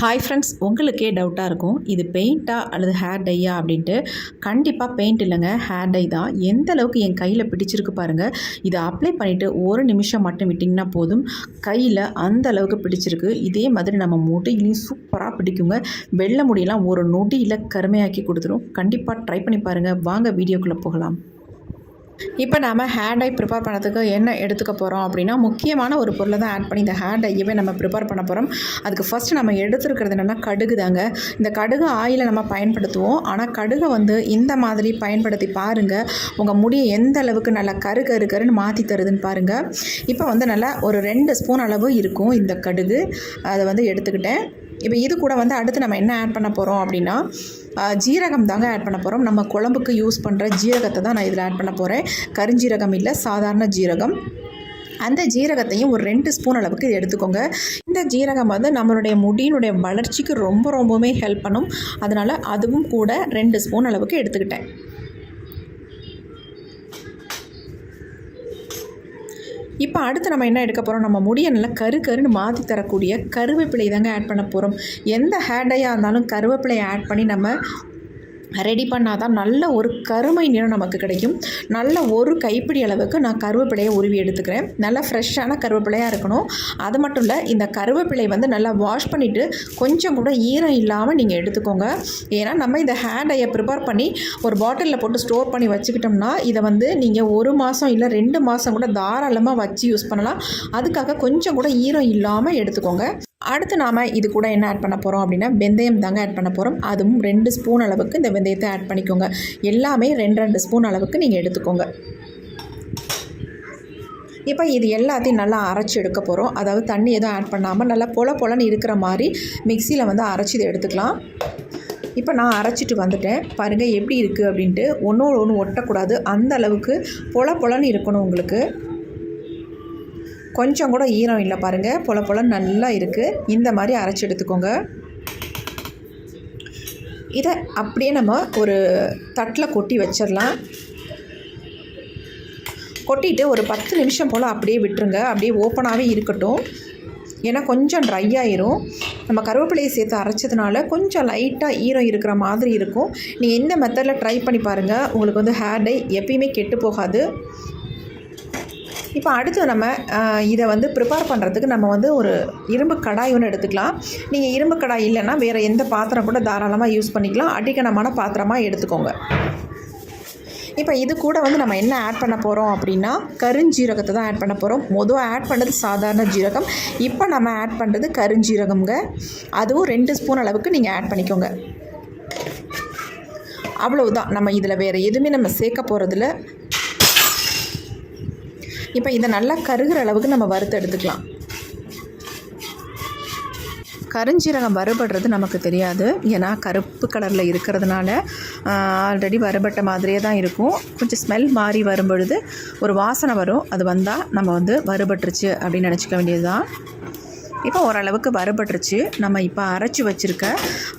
Hi friends, உங்களுக்கே டவுட்டாக இருக்கும் இது பெயிண்ட்டா அல்லது ஹேர் டையா அப்படின்ட்டு. கண்டிப்பாக பெயிண்ட் இல்லைங்க, ஹேர் டை தான். எந்த அளவுக்கு என் கையில் பிடிச்சிருக்கு பாருங்கள். இதை அப்ளை பண்ணிவிட்டு ஒரு நிமிஷம் மட்டும் விட்டிங்கன்னா போதும், கையில் அந்த அளவுக்கு பிடிச்சிருக்கு. இதே மாதிரி நம்ம முடியிலையும் சூப்பராக பிடிக்குங்க. வெள்ளை முடியெல்லாம் ஒரு நொடியில் கருமையாக்கி கொடுத்துரும். கண்டிப்பாக ட்ரை பண்ணி பாருங்கள். வாங்க வீடியோக்குள்ளே போகலாம். இப்போ நாம் ஹேர் டை ப்ரிப்பேர் பண்ணுறதுக்கு என்ன எடுத்துக்க போகிறோம் அப்படின்னா, முக்கியமான ஒரு பொருளை தான் ஆட் பண்ணி இந்த ஹேர் டையவே நம்ம ப்ரிப்பேர் பண்ண போகிறோம். அதுக்கு ஃபஸ்ட்டு நம்ம எடுத்துருக்கிறது என்னென்னா கடுகு தாங்க. இந்த கடுகு ஆயிலை நம்ம பயன்படுத்துவோம். ஆனால் கடுகை இந்த மாதிரி பயன்படுத்தி பாருங்கள், உங்கள் முடியை எந்த அளவுக்கு நல்லா கருன்னு மாற்றி தருதுன்னு பாருங்கள். இப்போ நல்லா ஒரு 2 ஸ்பூன் அளவு இருக்கும் இந்த கடுகு. அதை எடுத்துக்கிட்டேன். இப்போ இது கூட அடுத்து நம்ம என்ன ஆட் பண்ண போகிறோம் அப்படின்னா, ஜீரகம் தாங்க ஆட் பண்ண போகிறோம். நம்ம குழம்புக்கு யூஸ் பண்ணுற ஜீரகத்தை தான் நான் இதில் ஆட் பண்ண போகிறேன். கருஞ்சீரகம் இல்லை, சாதாரண ஜீரகம். அந்த ஜீரகத்தையும் ஒரு 2 ஸ்பூன் அளவுக்கு இது எடுத்துக்கோங்க. இந்த ஜீரகம் நம்மளுடைய முடியினுடைய வளர்ச்சிக்கு ரொம்பவுமே ஹெல்ப் பண்ணும். அதனால் அதுவும் கூட 2 ஸ்பூன் அளவுக்கு எடுத்துக்கிட்டேன். இப்போ அடுத்து நம்ம என்ன எடுக்க போகிறோம், நம்ம முடியை நல்லா கருன்னு மாற்றி தரக்கூடிய கருவேப்பிலை தாங்க ஆட் பண்ண போகிறோம். எந்த ஹேர் டையாக இருந்தாலும் கருவேப்பிலையை ஆட் பண்ணி நம்ம ரெடி பண்ணால் தான் நல்ல ஒரு கருமை நிறம் நமக்கு கிடைக்கும். நல்ல ஒரு கைப்பிடி அளவுக்கு நான் கருவேப்பிலையை உருவி எடுத்துக்கிறேன். நல்லா ஃப்ரெஷ்ஷான கருவேப்பிலையாக இருக்கணும். அது மட்டும் இல்லை, இந்த கருவேப்பிலை நல்லா வாஷ் பண்ணிவிட்டு கொஞ்சம் கூட ஈரம் இல்லாமல் நீங்கள் எடுத்துக்கோங்க. ஏன்னா நம்ம இந்த ஹேர் டையை ப்ரிப்பேர் பண்ணி ஒரு பாட்டிலில் போட்டு ஸ்டோர் பண்ணி வச்சுக்கிட்டோம்னா இதை நீங்கள் 1 மாதம் இல்லை 2 மாதம் கூட தாராளமாக வச்சு யூஸ் பண்ணலாம். அதுக்காக கொஞ்சம் கூட ஈரம் இல்லாமல் எடுத்துக்கோங்க. அடுத்து நாம் இது கூட என்ன ஆட் பண்ண போகிறோம் அப்படின்னா, வெந்தயம் தாங்க ஆட் பண்ண போகிறோம். அதுவும் 2 ஸ்பூன் அளவுக்கு இந்த வெந்தயத்தை ஆட் பண்ணிக்கோங்க. எல்லாமே 2 ஸ்பூன் அளவுக்கு நீங்கள் எடுத்துக்கோங்க. இப்போ இது எல்லாத்தையும் நல்லா அரைச்சி எடுக்க போகிறோம். அதாவது தண்ணி எதுவும் ஆட் பண்ணாமல் நல்லா பொலன்னு இருக்கிற மாதிரி மிக்சியில் அரைச்சி இதை எடுத்துக்கலாம். இப்போ நான் அரைச்சிட்டு வந்துட்டேன். பாருங்கள் எப்படி இருக்குது அப்படின்ட்டு. ஒன்று ஒட்டக்கூடாது, அந்த அளவுக்கு பொலன்னு இருக்கணும் உங்களுக்கு. கொஞ்சம் கூட ஈரம் இல்லை பாருங்கள், பொலன்னு நல்லா இருக்குது. இந்த மாதிரி அரைச்சி எடுத்துக்கோங்க. இதை அப்படியே நம்ம ஒரு தட்டில் கொட்டி வச்சிடலாம். கொட்டிட்டு ஒரு 10 நிமிஷம் போல் அப்படியே விட்டுருங்க. அப்படியே ஓப்பனாகவே இருக்கட்டும். ஏன்னா கொஞ்சம் ட்ரை ஆயிரும். நம்ம கருவேப்பிலையை சேர்த்து அரைச்சதுனால கொஞ்சம் லைட்டாக ஈரம் இருக்கிற மாதிரி இருக்கும். நீங்கள் இந்த மெத்தடில் ட்ரை பண்ணி பாருங்கள். உங்களுக்கு ஹேர் டை எப்பயுமே கெட்டு போகாது. இப்போ அடுத்து நம்ம இதை ப்ரிப்பேர் பண்ணுறதுக்கு நம்ம ஒரு இரும்பு கடாய் ஒன்று எடுத்துக்கலாம். நீங்கள் இரும்பு கடாய் இல்லைன்னா வேறு எந்த பாத்திரம் கூட தாராளமாக யூஸ் பண்ணிக்கலாம். அடிக்கனமான பாத்திரமாக எடுத்துக்கோங்க. இப்போ இது கூட நம்ம என்ன ஆட் பண்ண போகிறோம் அப்படின்னா, கருஞ்சீரகத்தை தான் ஆட் பண்ண போகிறோம். மொதல் ஆட் பண்ணது சாதாரண ஜீரகம், இப்போ நம்ம ஆட் பண்ணுறது கருஞ்சீரகம்ங்க. அதுவும் 2 ஸ்பூன் அளவுக்கு நீங்கள் ஆட் பண்ணிக்கோங்க. அவ்வளவுதான், நம்ம இதில் வேறு எதுவுமே நம்ம சேர்க்க போகிறதில்ல. இப்போ இதை நல்லா கருகிற அளவுக்கு நம்ம வறுத்து எடுத்துக்கலாம். கருஞ்சீரகம் வறுபடுறது நமக்கு தெரியாது, ஏன்னா கருப்பு கலரில் இருக்கிறதுனால ஆல்ரெடி வறுபட்ட மாதிரியே தான் இருக்கும். கொஞ்சம் ஸ்மெல் மாறி வரும்பொழுது ஒரு வாசனை வரும். அது வந்தால் நம்ம வறுபட்டுருச்சு அப்படின்னு நினச்சிக்க வேண்டியது தான். இப்போ ஓரளவுக்கு வறுபட்டுருச்சு. நம்ம இப்போ அரைச்சி வச்சுருக்க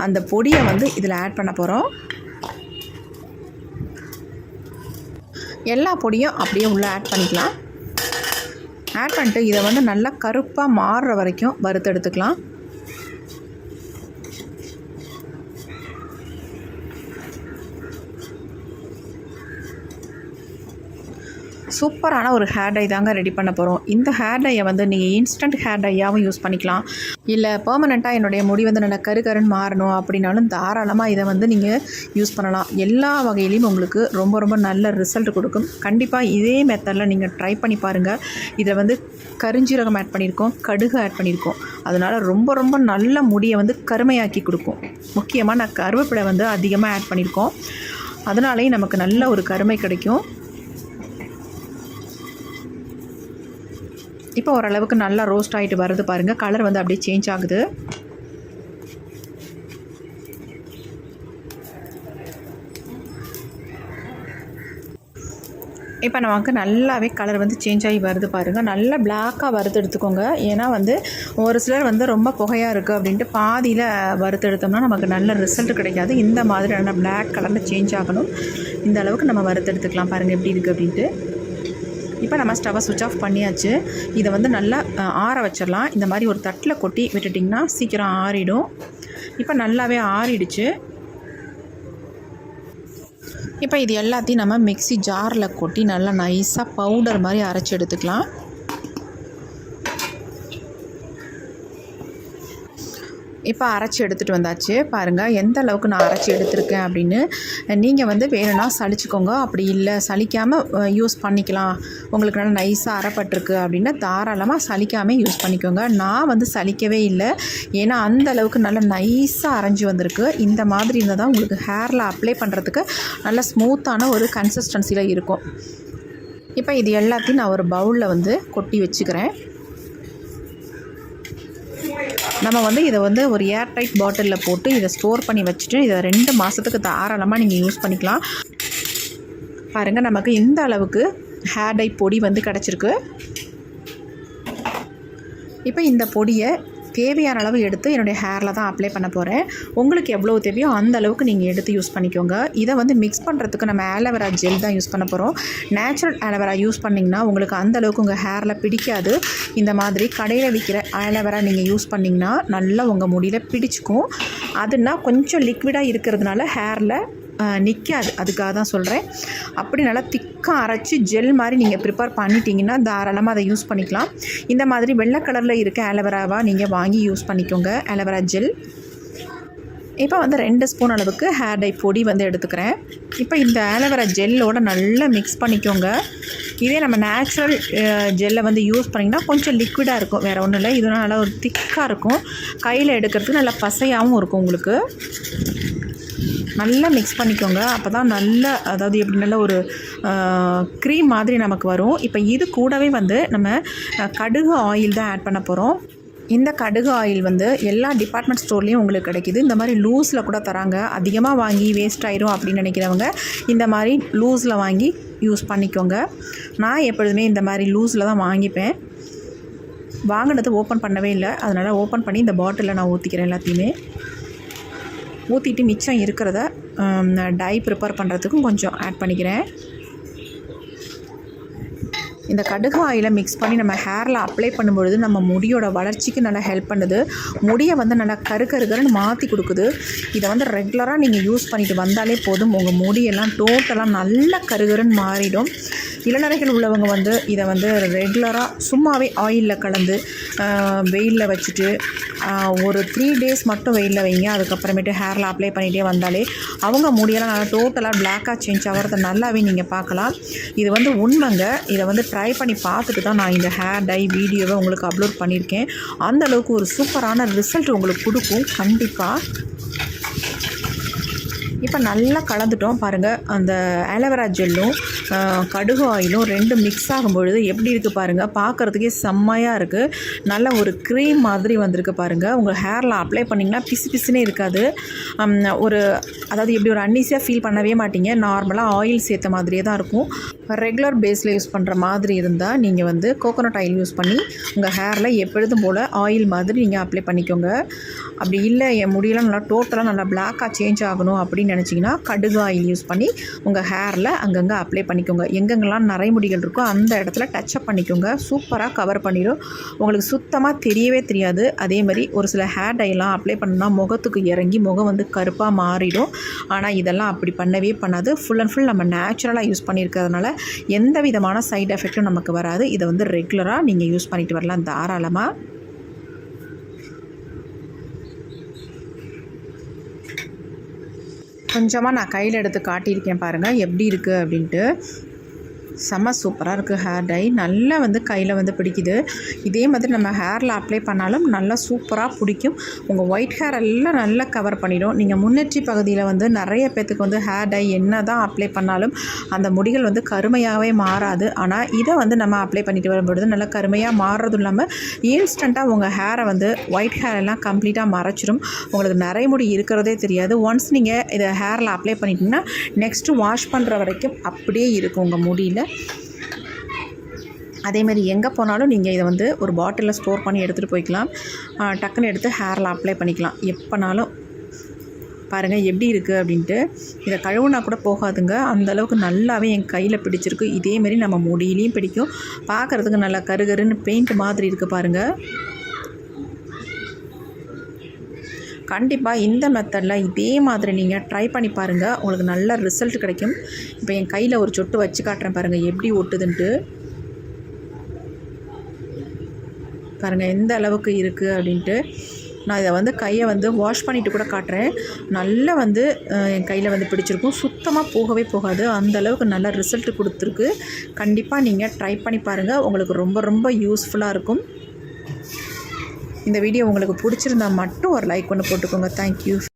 அந்த பொடியை இதில் ஆட் பண்ண போகிறோம். எல்லா பொடியும் அப்படியே உள்ளே ஆட் பண்ணிக்கலாம். ஆட் பண்ணிட்டு இதை நல்லா கருப்பாக மாறுற வரைக்கும் வறுத்து எடுத்துக்கலாம். சூப்பரான ஒரு ஹேர் டை தாங்க ரெடி பண்ண போகிறோம். இந்த ஹேர் டையை நீங்கள் இன்ஸ்டன்ட் ஹேர் டையாகவும் யூஸ் பண்ணிக்கலாம். இல்லை பெர்மனெண்ட்டாக என்னுடைய முடி நல்லா கருன்னு மாறணும் அப்படின்னாலும் தாராளமாக இதை நீங்கள் யூஸ் பண்ணலாம். எல்லா வகையிலையும் உங்களுக்கு ரொம்ப நல்ல ரிசல்ட் கொடுக்கும். கண்டிப்பாக இதே மெத்தடில் நீங்கள் ட்ரை பண்ணி பாருங்கள். இதில் கருஞ்சீரகம் ஆட் பண்ணியிருக்கோம், கடுகு ஆட் பண்ணியிருக்கோம். அதனால் ரொம்ப நல்ல முடியை கருமையாக்கி கொடுக்கும். முக்கியமாக நான் கருவேப்பிலை அதிகமாக ஆட் பண்ணியிருக்கோம். அதனாலேயும் நமக்கு நல்ல ஒரு கருமை கிடைக்கும். இப்போ ஓரளவுக்கு நல்லா ரோஸ்ட் ஆகிட்டு வருது பாருங்கள். கலர் அப்படியே சேஞ்ச் ஆகுது. இப்போ நமக்கு நல்லாவே கலர் சேஞ்ச் ஆகி வருது பாருங்கள். நல்லா பிளாக்காக வறுத்து எடுத்துக்கோங்க. ஏன்னா ஒரு சிலர் ரொம்ப புகையாக இருக்குது அப்படின்ட்டு பாதியில் வறுத்து எடுத்தோம்னா நமக்கு நல்ல ரிசல்ட் கிடைக்காது. இந்த மாதிரி நல்லா பிளாக் கலரில் சேஞ்ச் ஆகணும். இந்த அளவுக்கு நம்ம வறுத்து எடுத்துக்கலாம். பாருங்கள் எப்படி இருக்குது அப்படின்ட்டு. இப்போ நம்ம ஸ்டவ்வை சுவிட்ச் ஆஃப் பண்ணியாச்சு. இதை வந்து நல்லா ஆற வச்சிடலாம். இந்த மாதிரி ஒரு தட்டில் கொட்டி விட்டுட்டிங்கன்னா சீக்கிரம் ஆறிடும். இப்போ நல்லாவே ஆறிடுச்சு. இப்போ இது எல்லாத்தையும் நம்ம மிக்ஸி ஜாரில் கொட்டி நல்லா நைஸாக பவுடர் மாதிரி அரைச்சி எடுத்துக்கலாம். இப்போ அரைச்சி எடுத்துகிட்டு வந்தாச்சு. பாருங்கள் எந்த அளவுக்கு நான் அரைச்சி எடுத்திருக்கேன் அப்படின்னு. நீங்கள் வந்து வேணும்னா சலிச்சுக்கோங்க, அப்படி இல்லை சலிக்காமல் யூஸ் பண்ணிக்கலாம், உங்களுக்கு நல்லா நைஸாக அரைப்பட்டிருக்கு அப்படின்னா தாராளமாக சலிக்காமல் யூஸ் பண்ணிக்கோங்க. நான் வந்து சலிக்கவே இல்லை, ஏன்னா அந்த அளவுக்கு நல்லா நைஸாக அரைஞ்சி வந்திருக்கு. இந்த மாதிரி இருந்தால் தான் உங்களுக்கு ஹேரில் அப்ளை பண்ணுறதுக்கு நல்லா ஸ்மூத்தான ஒரு கன்சிஸ்டன்சியில் இருக்கும். இப்போ இது எல்லாத்தையும் நான் ஒரு பவுலில் வந்து கொட்டி வச்சுக்கிறேன். நம்ம வந்து இதை வந்து ஒரு ஏர்டைட் பாட்டிலில் போட்டு இதை ஸ்டோர் பண்ணி வச்சுட்டு இதை 2 மாதத்துக்கு தாராளமாக நீங்கள் யூஸ் பண்ணிக்கலாம். பாருங்கள் நமக்கு இந்த அளவுக்கு ஹேர் டை பொடி வந்து கிடச்சிருக்கு. இப்போ இந்த பொடியை தேவையான அளவு எடுத்து என்னுடைய ஹேரில் தான் அப்ளை பண்ண போகிறேன். உங்களுக்கு எவ்வளோ தேவையோ அந்த அளவுக்கு நீங்கள் எடுத்து யூஸ் பண்ணிக்கோங்க. இதை வந்து மிக்ஸ் பண்ணுறதுக்கு நம்ம ஆலோவேரா ஜெல் தான் யூஸ் பண்ண போகிறோம். நேச்சுரல் ஆலோவேரா யூஸ் பண்ணிங்கன்னா உங்களுக்கு அந்த அளவுக்கு உங்கள் ஹேரில் பிடிக்காது. இந்த மாதிரி கடையில் விற்கிற ஆலோவேரா நீங்கள் யூஸ் பண்ணிங்கன்னா நல்லா உங்கள் முடியில் பிடிச்சிக்கும். அதுனா கொஞ்சம் லிக்விடாக இருக்கிறதுனால ஹேரில் நிற்காது, அதுக்காக தான் சொல்கிறேன். அப்படி நல்லா திக்காக அரைச்சி ஜெல் மாதிரி நீங்கள் ப்ரிப்பேர் பண்ணிட்டீங்கன்னா தாராளமாக அதை யூஸ் பண்ணிக்கலாம். இந்த மாதிரி வெள்ளை கலரில் இருக்க ஆலோவேராவாக நீங்கள் வாங்கி யூஸ் பண்ணிக்கோங்க, ஆலோவேரா ஜெல். இப்போ வந்து 2 ஸ்பூன் அளவுக்கு ஹேர் டை பொடி வந்து எடுத்துக்கிறேன். இப்போ இந்த ஆலோவேரா ஜெல்லோடு நல்லா மிக்ஸ் பண்ணிக்கோங்க. இதே நம்ம நேச்சுரல் ஜெல்லை வந்து யூஸ் பண்ணிங்கன்னா கொஞ்சம் லிக்விடாக இருக்கும், வேறு ஒன்றும் இல்லை. இது நல்லா ஒரு திக்காக இருக்கும், கையில் எடுக்கிறதுக்கு நல்லா பசையாகவும் இருக்கும். உங்களுக்கு நல்லா மிக்ஸ் பண்ணிக்கோங்க. அப்போ தான் நல்ல, அதாவது எப்படி நல்ல ஒரு க்ரீம் மாதிரி நமக்கு வரும். இப்போ இது கூடவே வந்து நம்ம கடுகு ஆயில் தான் ஆட் பண்ண போகிறோம். இந்த கடுகு ஆயில் வந்து எல்லா டிபார்ட்மெண்ட் ஸ்டோர்லேயும் உங்களுக்கு கிடைக்கிது. இந்த மாதிரி லூஸில் கூட தராங்க. அதிகமாக வாங்கி வேஸ்ட் ஆயிரும் அப்படின்னு நினைக்கிறவங்க இந்த மாதிரி லூஸில் வாங்கி யூஸ் பண்ணிக்கோங்க. நான் எப்பொழுதுமே இந்த மாதிரி லூஸில் தான் வாங்கிப்பேன். வாங்கினது ஓப்பன் பண்ணவே இல்லை, அதனால் ஓப்பன் பண்ணி இந்த பாட்டிலில் நான் ஊற்றிக்கிறேன். எல்லாத்தையுமே ஊற்றிட்டு மிச்சம் இருக்கிறத டை ப்ரிப்பேர் பண்ணுறதுக்கும் கொஞ்சம் ஆட் பண்ணிக்கிறேன். இந்த கடுகு ஆயிலை மிக்ஸ் பண்ணி நம்ம ஹேரில் அப்ளை பண்ணும்பொழுது நம்ம முடியோட வளர்ச்சிக்கு நல்லா ஹெல்ப் பண்ணுது. முடியை வந்து நல்லா கருன்னு மாற்றி கொடுக்குது. இதை வந்து ரெகுலராக நீங்கள் யூஸ் பண்ணிட்டு வந்தாலே போதும், உங்கள் முடியெல்லாம் டோட்டலாக நல்லா கருன்னு மாறிடும். இளநரைகள் உள்ளவங்க வந்து இதை வந்து ரெகுலராக சும்மாவே ஆயிலில் கலந்து வெயிலில் வச்சுட்டு ஒரு 3 days மட்டும் வெயிலில் வைங்க. அதுக்கப்புறமேட்டு ஹேரில் அப்ளை பண்ணிகிட்டே வந்தாலே அவங்க முடியெல்லாம் நல்லா டோட்டலாக பிளாக்காக சேஞ்ச் ஆகிறத நல்லாவே நீங்கள் பார்க்கலாம். இது வந்து உண்மைங்க. இதை வந்து ட்ரை பண்ணி பார்த்துட்டு தான் நான் இந்த ஹேர் டை வீடியோவை உங்களுக்கு அப்லோட் பண்ணியிருக்கேன். அந்தளவுக்கு ஒரு சூப்பரான ரிசல்ட் உங்களுக்கு கொடுக்கும் கண்டிப்பாக. இப்போ நல்லா கலந்துட்டோம் பாருங்கள். அந்த ஆலோவேரா ஜெல்லும் கடுகு ஆயிலும் 2 மிக்ஸ் ஆகும் பொழுது எப்படி இருக்குது பாருங்கள். பார்க்குறதுக்கே செம்மையாக இருக்குது. நல்ல ஒரு க்ரீம் மாதிரி வந்திருக்கு பாருங்கள். உங்கள் ஹேரில் அப்ளை பண்ணிங்கன்னா பிசுனே இருக்காது. ஒரு அதாவது எப்படி ஒரு அன்னீஸியாக ஃபீல் பண்ணவே மாட்டீங்க. நார்மலாக ஆயில் சேர்த்த மாதிரியே தான் இருக்கும். ரெகுலர் பேஸில் யூஸ் பண்ணுற மாதிரி இருந்தால் நீங்கள் வந்து கோகோனட் ஆயில் யூஸ் பண்ணி உங்கள் ஹேரில் எப்பொழுதும் போல் ஆயில் மாதிரி நீங்கள் அப்ளை பண்ணிக்கோங்க. அப்படி இல்லை என் முடியெல்லாம் நல்லா டோட்டலாக நல்லா பிளாக்காக சேஞ்ச் ஆகணும் அப்படின்னு நினச்சிங்கன்னா கடுகு ஆயில் யூஸ் பண்ணி உங்கள் ஹேரில் அங்கங்கே அப்ளை பண்ணிக்கோங்க. எங்கெங்கெல்லாம் நரைமுடிகள் இருக்கோ அந்த இடத்துல டச்சப் பண்ணிக்கோங்க. சூப்பராக கவர் பண்ணிடும். உங்களுக்கு சுத்தமாக தெரியவே தெரியாது. அதே மாதிரி ஒரு சில ஹேர் டைலாம் அப்ளை பண்ணால் முகத்துக்கு இறங்கி முகம் வந்து கருப்பாக மாறிடும். ஆனால் இதெல்லாம் அப்படி பண்ணவே பண்ணாது. ஃபுல் அண்ட் ஃபுல் நம்ம நேச்சுரலாக யூஸ் பண்ணியிருக்கிறதுனால எந்த விதமான சைடு எஃபெக்ட்டும் நமக்கு வராது. இதை வந்து ரெகுலராக நீங்கள் யூஸ் பண்ணிட்டு வரலாம் தாராளமாக. கொஞ்சமாக நான் கையில் எடுத்து காட்டியிருக்கேன் பாருங்கள் எப்படி இருக்குது அப்படின்ட்டு. செம்ம சூப்பராக இருக்குது ஹேர் டை. நல்லா வந்து கையில் வந்து பிடிக்குது. இதே மாதிரி நம்ம ஹேரில் அப்ளை பண்ணாலும் நல்லா சூப்பராக பிடிக்கும். உங்கள் ஒயிட் ஹேர் எல்லாம் நல்லா கவர் பண்ணிடும். நீங்கள் முன்னெற்றி பகுதியில் வந்து நிறைய பேத்துக்கு வந்து ஹேர் டை என்ன தான் அப்ளை பண்ணாலும் அந்த முடிகள் வந்து கருமையாகவே மாறாது. ஆனால் இதை வந்து நம்ம அப்ளை பண்ணிட்டு வரும்பொழுது நல்லா கருமையாக மாறுறதும் இல்லாமல் இன்ஸ்டண்ட்டாக உங்கள் ஹேரை வந்து ஒயிட் ஹேர் எல்லாம் கம்ப்ளீட்டாக மறைச்சிடும். உங்களுக்கு நிறைய முடி இருக்கிறதே தெரியாது. ஒன்ஸ் நீங்கள் இதை ஹேரில் அப்ளை பண்ணிட்டீங்கன்னா நெக்ஸ்ட்டு வாஷ் பண்ணுற வரைக்கும் அப்படியே இருக்கும் உங்கள் முடியில். அதேமாதிரி எங்கே போனாலும் நீங்கள் இதை வந்து ஒரு பாட்டிலில் ஸ்டோர் பண்ணி எடுத்துகிட்டு போய்க்கலாம். டக்குன்னு எடுத்து ஹேரில் அப்ளை பண்ணிக்கலாம் எப்போனாலும். பாருங்கள் எப்படி இருக்குது அப்படின்ட்டு. இதை கழுவுனா கூட போகாதுங்க, அந்தளவுக்கு நல்லாவே என் கையில் பிடிச்சிருக்கு. இதேமாரி நம்ம முடியிலையும் பிடிக்கும். பார்க்குறதுக்கு நல்லா கருகருன்னு பெயிண்ட் மாதிரி இருக்குது பாருங்கள். கண்டிப்பாக இந்த மெத்தடில் இதே மாதிரி நீங்கள் ட்ரை பண்ணி பாருங்கள், உங்களுக்கு நல்ல ரிசல்ட் கிடைக்கும். இப்போ என் கையில் ஒரு சொட்டு வச்சு காட்டுறேன் பாருங்கள் எப்படி ஒட்டுதுன்ட்டு. பாருங்கள் எந்த அளவுக்கு இருக்குது அப்படின்ட்டு. நான் இதை கையை வாஷ் பண்ணிவிட்டு கூட காட்டுறேன். நல்லா என் கையில் பிடிச்சிருக்கும். சுத்தமாக போகவே போகாது, அந்தளவுக்கு நல்ல ரிசல்ட் கொடுத்துருக்கு. கண்டிப்பாக நீங்கள் ட்ரை பண்ணி பாருங்கள், உங்களுக்கு ரொம்ப ரொம்ப யூஸ்ஃபுல்லாக இருக்கும். இந்த வீடியோ உங்களுக்கு பிடிச்சிருந்தா மட்டும் ஒரு லைக் ஒன்று போட்டுக்கோங்க. தேங்க்யூ.